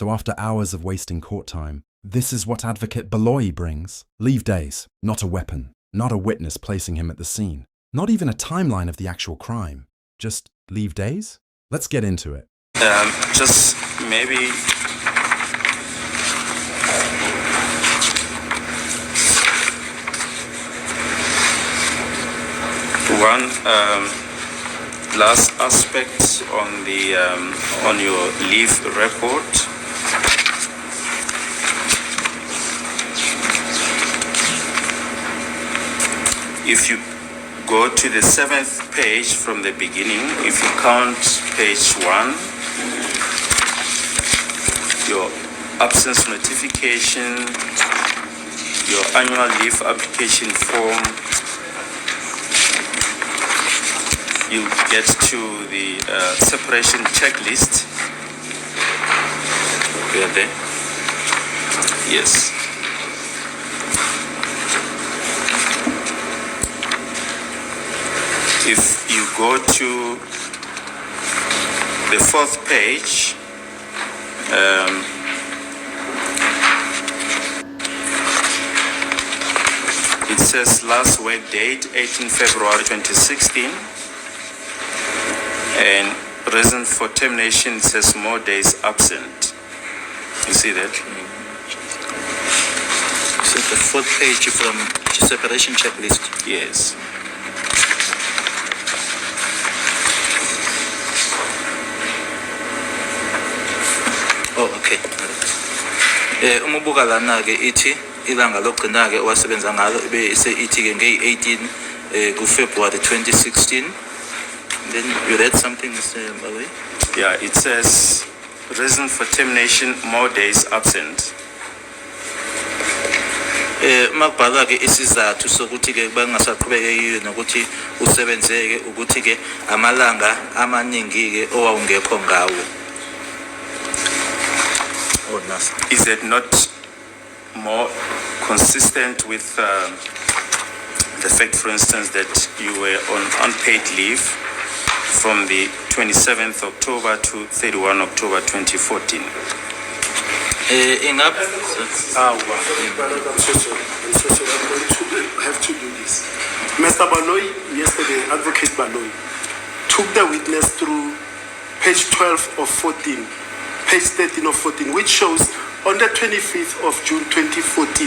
So after hours of wasting court time, this is what Advocate Baloyi brings. Leave days, not a weapon, not a witness placing him at the scene, not even a timeline of the actual crime. Just leave days? Let's get into it. Just maybe one last aspect on the on your leave record. If you go to the 7th page from the beginning, if you count page 1, your absence notification, your annual leave application form, you get to the separation checklist. We are there? Yes. If you go to the 4th page, it says last work date 18 February 2016, and reason for termination says more days absent. You see that? So the 4th page from the separation checklist. Yes. Oh, okay. Umubuka lana ke ithi ilanga lokugcina ke owasebenza ngalo bese ithi ke nge-18 ku February 2016. Then you read something, Mr. Baloyi? Yeah, it says reason for termination more days absent. Makubhala ke isizathu sokuthi ke bangasaqhubekeki nokuthi usebenzeke ukuthi ke amalanga amaningi ke owawungekho ngawo. Is it not more consistent with the fact, for instance, that you were on unpaid leave from the 27th October to 31 October 2014? I'm so sorry. I have to do this. Mr. Baloyi, yesterday, Advocate Baloyi, took the witness through page 12 of 14. Page 13 of 14, which shows on the 25th of June 2014,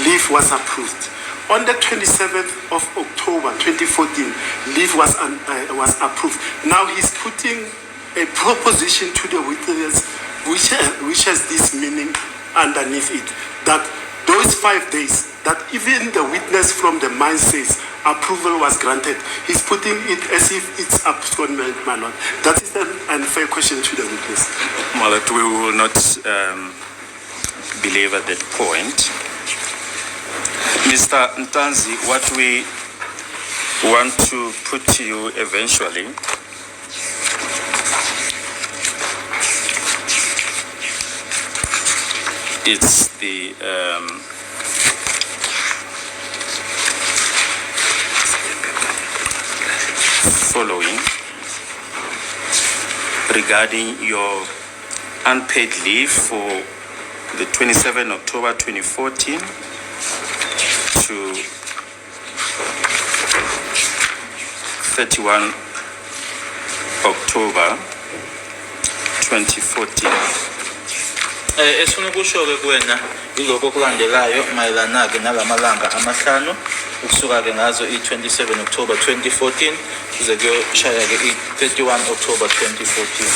leave was approved. On the 27th of October 2014, leave was approved. Now he's putting a proposition to the witness which has this meaning underneath it, that those 5 days, that even the witness from the mine says approval was granted, he's putting it as if it's abscondment manner. That is an unfair question to the witness. Malat, we will not believe at that point. Mr. Ntanzi, what we want to put to you eventually it's the following regarding your unpaid leave for the 27th October 2014 to 31 October 2014. Esifuna ukusho-ke kuwena ilokho okulandelayo mayelana ke nalamalanga amahlanu ukusuka ke ngazo i-27 October 2014 kuze kuyoshaya ke i-31 October 2014.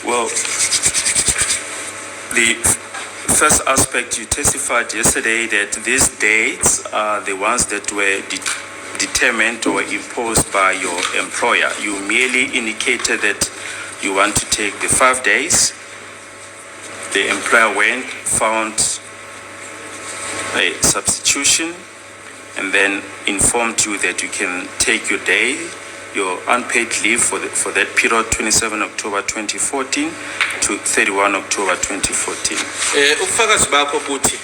Well, the first aspect, you testified yesterday that these dates are the ones that were determined or imposed by your employer. You merely indicated that you want to take the 5 days. The employer went, found a substitution, and then informed you that you can take your day, your unpaid leave for that period, 27 October 2014 to 31 October 2014. Ubufakazi bakho buthi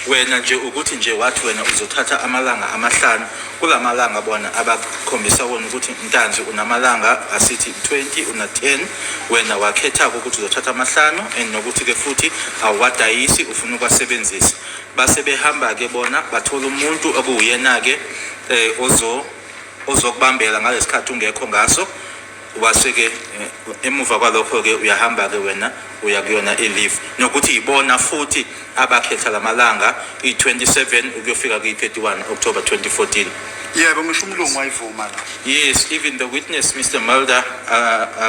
wena nje ukuthi nje wathi wena uzothatha amalanga amahlanu kulamalanga bona abakhombisa wona ukuthi Ntanzi unamalanga asithi 20 una 10 wena wakhetha ukuthi uzothatha amahlanu and nokuthi ke futhi awadayisi ufuna ukwasebenzisa base behamba ke bona bathola umuntu okuyena ke ozokubambela ngalesikhathi ungekho ngaso waseke emuva kwalokho ke uyahamba ke wena uya kuyona leave nokuthi ibona futhi abakhetha lamalanga i27 ukuyofika ku31 October 2014. Yebo ngisho umlungu wayivuma la. Yes, even the witness Mr. Mulder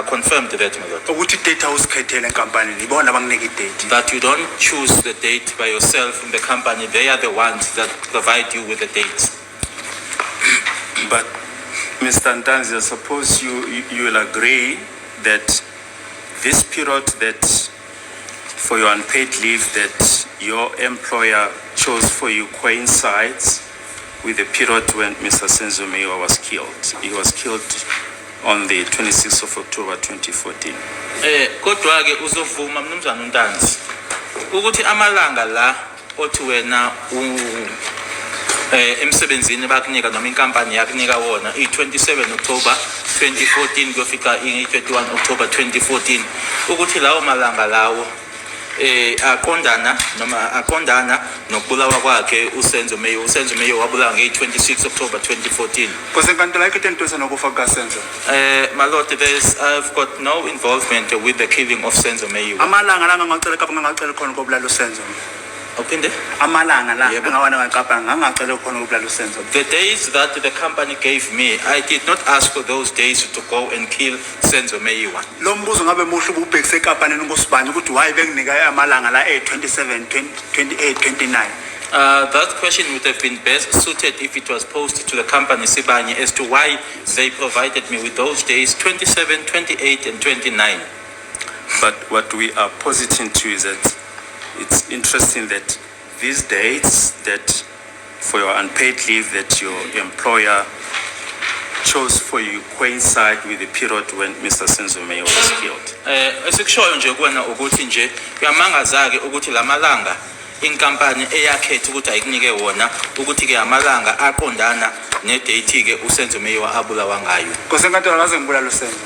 confirmed that, my lord. Ukuthi date awusikhethele enkampanini ibona abanginike date. That you don't choose the date by yourself in the company, they are the ones that provide you with the dates. But Mr. Ntanzi, I suppose you will agree that this period that for your unpaid leave that your employer chose for you coincides with the period when Mr. Senzo Meyiwa was killed. He was killed on the 26th of October 2014. Kodwa ke uzovuma mnumzana uNtanzi ukuthi amalanga la othi wena emsebenzini bakunika noma inkampani yakunika wona i27 October 2014 kufika i31 October 2014 ukuthi lawo malanga lawo aqondana nokubulawa kwakhe uSenzo Meyiwa wabulawa nge26 October 2014. Because enkantolo ayikho into esenokufa kukaSenzo. My lord, I've got no involvement with the killing of Senzo Meyiwa. Amalanga la ngangacela kapha ngangacela khona ukubulala uSenzo. Upinde? Amalanga la ngawana ngakapha ngangacela khona ukubulala uSenzo. The days that the company gave me, I did not ask for those days to go and kill Senzo Meyiwa. Lo mbuzo ngabe musho ububhekise ekampanini ngosibani ukuthi why benginika amalanga la 27 28 29. That question would have been best suited if it was posed to the company Sibanye as to why they provided me with those days 27, 28 and 29. But what we are positing to is that it's interesting that these dates that for your unpaid leave that your employer chose for you coincide with the period when Mr. Senzo Meyiwa was killed. Esikushoyo nje kuwena ukuthi nje kuyamangaza ke ukuthi lamalanga inkampani eyakhetha ukuthi ayikunike wona ukuthi ke amalanga aqondana ne-date ke uSenzo Meyiwa abulawa ngayo. Because enkantolo akaze ngibulala uSenzo.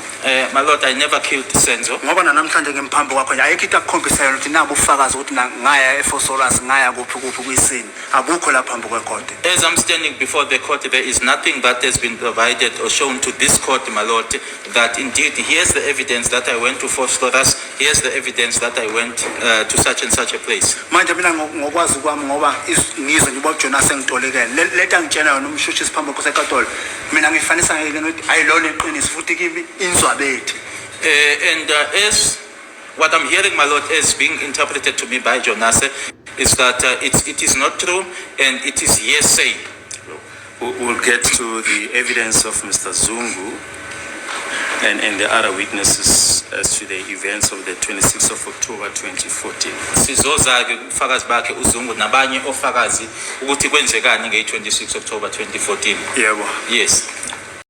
My lord, I never killed Senzo. Ngoba namhlanje ngemphambo kwakho nje ayikho into akukhombisa ukuthi nabu ufakazi ukuthi ngaya eFosolus ngaya kuphi kuyisini abukho la phambo kwekhoti. As I'm standing before the court, there is nothing that has been provided or shown to this court, my lord, that indeed here's the evidence that I went to Fosolus, here's the evidence that I went to such and such a place. Manje mina ngokwazi kwami ngoba ngizwe nje ubaba Jonas engitolekele leta ngitshela yona umshushisi phambo kwenkantolo mina ngifanisa ngeke ukuthi ayilona iqiniso futhi kimi inzwa bethu. And as what I'm hearing, my lord, as being interpreted to me by Jonas is that it is not true and it is hearsay. We'll get to the evidence of Mr. Zungu and the other witnesses as to the events of the 26th of October 2014. Sizoza-ke ubufakazi bakhe uZungu nabanye ofakazi ukuthi kwenzekani nge-26 October 2014. Yebo. Yes.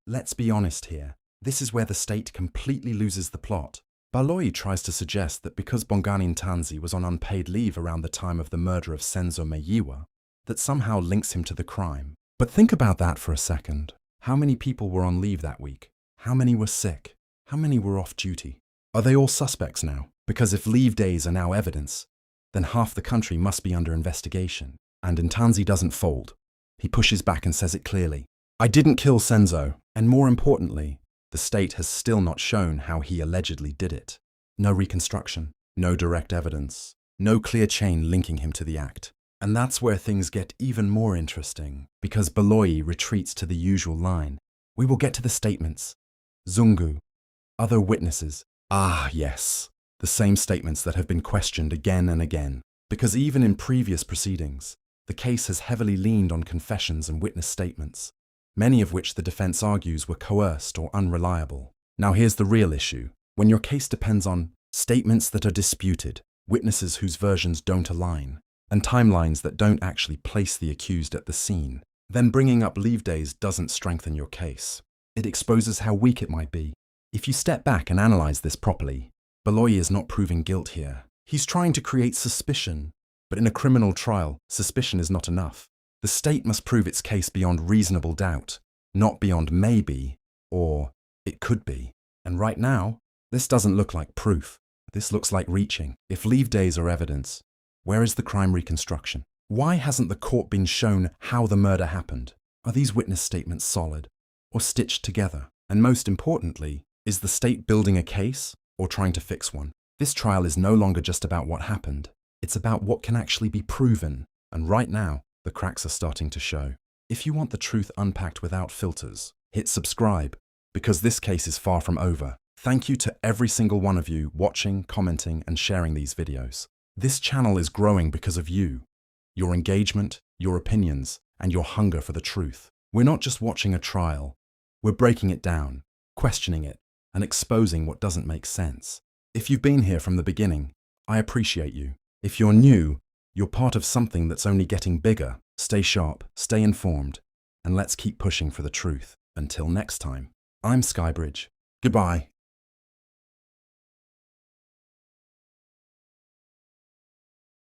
Let's be honest here. This is where the state completely loses the plot. Baloyi tries to suggest that because Bongani Ntanzi was on unpaid leave around the time of the murder of Senzo Meyiwa, that somehow links him to the crime. But think about that for a second. How many people were on leave that week? How many were sick? How many were off duty? Are they all suspects now? Because if leave days are now evidence, then half the country must be under investigation. And Ntanzi doesn't fold. He pushes back and says it clearly. I didn't kill Senzo, and more importantly, the state has still not shown how he allegedly did it. No reconstruction, no direct evidence, no clear chain linking him to the act. And that's where things get even more interesting, because Baloyi retreats to the usual line. We will get to the statements. Zungu, other witnesses. Ah, yes, the same statements that have been questioned again and again. Because even in previous proceedings, the case has heavily leaned on confessions and witness statements, many of which the defense argues were coerced or unreliable. Now here's the real issue. When your case depends on statements that are disputed, witnesses whose versions don't align, and timelines that don't actually place the accused at the scene, then bringing up leave days doesn't strengthen your case. It exposes how weak it might be. If you step back and analyze this properly, Baloyi is not proving guilt here. He's trying to create suspicion, But in a criminal trial, suspicion is not enough. The state must prove its case beyond reasonable doubt, not beyond maybe or it could be. And right now, this doesn't look like proof. This looks like reaching. If leave days are evidence, where is the crime reconstruction? Why hasn't the court been shown how the murder happened? Are these witness statements solid or stitched together? And most importantly, is the state building a case or trying to fix one? This trial is no longer just about what happened. It's about what can actually be proven. And right now, the cracks are starting to show. If you want the truth unpacked without filters, hit subscribe, because this case is far from over. Thank you to every single one of you watching, commenting, and sharing these videos. This channel is growing because of you, your engagement, your opinions, and your hunger for the truth. We're not just watching a trial. We're breaking it down, questioning it, and exposing what doesn't make sense. If you've been here from the beginning, I appreciate you. If you're new, you're part of something that's only getting bigger. Stay sharp, stay informed, and let's keep pushing for the truth. Until next time, I'm Skybridge. Goodbye.